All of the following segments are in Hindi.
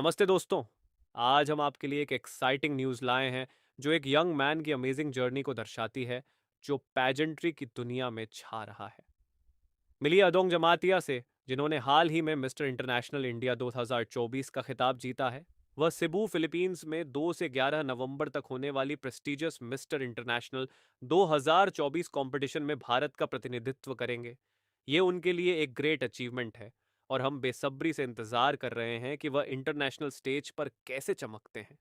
नमस्ते दोस्तों। आज हम आपके लिए एक एक्साइटिंग न्यूज़ लाए हैं जो एक यंग मैन की अमेजिंग जर्नी को दर्शाती है, जो पैजेंट्री की दुनिया में छा रहा है। मिली अडोंग जमातिया से, जिन्होंने हाल ही में मिस्टर इंटरनेशनल इंडिया 2024 का खिताब जीता है। वह सिबू फिलीपींस में 2 से 11 नवंबर तक होने वाली प्रेस्टिजियस मिस्टर इंटरनेशनल 2024 कंपटीशन में भारत का प्रतिनिधित्व करेंगे। ये उनके लिए एक ग्रेट अचीवमेंट है और हम बेसब्री से इंतजार कर रहे हैं कि वह इंटरनेशनल स्टेज पर कैसे चमकते हैं।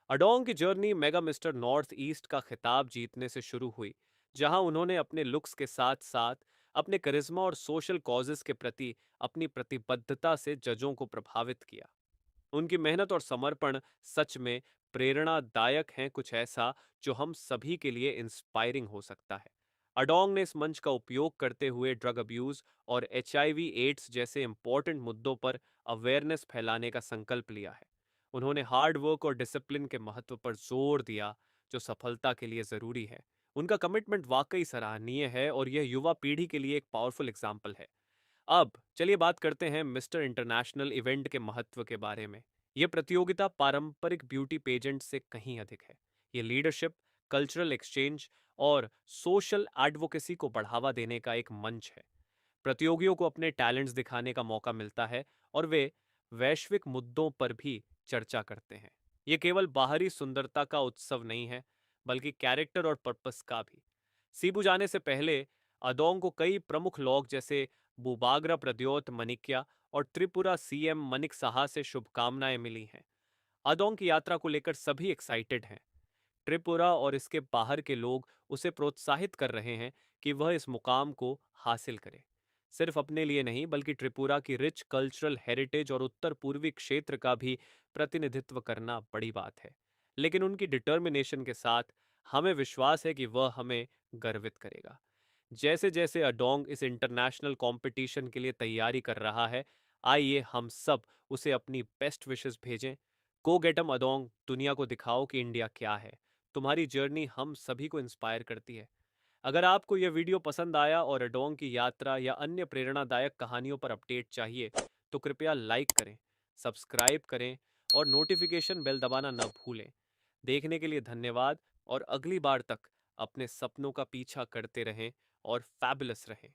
अडोंग की journey mega mister north east का खिताब जीतने से शुरू हुई, जहां उन्होंने अपने लुक्स के साथ साथ अपने करिश्मा और सोशल कॉजेस के प्रति अपनी प्रतिबद्धता से जजों को प्रभावित किया। उनकी मेहनत और समर्पण सच में प्रेरणादायक हैं, कुछ ऐसा जो हम सभी के लिए इंस्पायरिंग हो सकता है। अडोंग ने इस मंच का उपयोग करते हुए ड्रग अब्यूज और एचआईवी एड्स जैसे इंपॉर्टेंट मुद्दों पर अवेयरनेस फैलाने का संकल्प लिया है। उन्होंने हार्ड वर्क और डिसिप्लिन के महत्व पर जोर दिया, जो सफलता के लिए जरूरी है। उनका कमिटमेंट वाकई सराहनीय है और यह युवा पीढ़ी के लिए एक पावरफुल एग्जाम्पल है। अब चलिए बात करते हैं मिस्टर इंटरनेशनल इवेंट के महत्व के बारे में। यह प्रतियोगिता पारंपरिक ब्यूटी पेजेंट से कहीं अधिक है। ये लीडरशिप, कल्चरल एक्सचेंज और सोशल एडवोकेसी को बढ़ावा देने का एक मंच है। प्रतियोगियों को अपने टैलेंट्स दिखाने का मौका मिलता है और वे वैश्विक मुद्दों पर भी चर्चा करते हैं। ये केवल बाहरी सुंदरता का उत्सव नहीं है, बल्कि कैरेक्टर और पर्पस का भी। सीबू जाने से पहले अदोंग को कई प्रमुख लोग जैसे बुबागरा प्रद्योत मनिक्या और त्रिपुरा सीएम मनिक साहा से शुभकामनाएं मिली हैं। अदोंग की यात्रा को लेकर सभी एक्साइटेड हैं। त्रिपुरा और इसके बाहर के लोग उसे प्रोत्साहित कर रहे हैं कि वह इस मुकाम को हासिल करे। सिर्फ अपने लिए नहीं, बल्कि त्रिपुरा की रिच कल्चरल हेरिटेज और उत्तर पूर्वी क्षेत्र का भी प्रतिनिधित्व करना बड़ी बात है। लेकिन उनकी डिटर्मिनेशन के साथ हमें विश्वास है कि वह हमें गर्वित करेगा। जैसे जैसे अडोंग इस इंटरनेशनल कंपटीशन के लिए तैयारी कर रहा है, आइए हम सब उसे अपनी बेस्ट विशेस भेजें। गो गेटम अडोंग, दुनिया को दिखाओ कि इंडिया क्या है। तुम्हारी जर्नी हम सभी को इंस्पायर करती है। अगर आपको यह वीडियो पसंद आया और अडोंग की यात्रा या अन्य प्रेरणादायक कहानियों पर अपडेट चाहिए, तो कृपया लाइक करें, सब्सक्राइब करें और नोटिफिकेशन बेल दबाना न भूलें। देखने के लिए धन्यवाद और अगली बार तक अपने सपनों का पीछा करते रहें और फैबुलस रहें।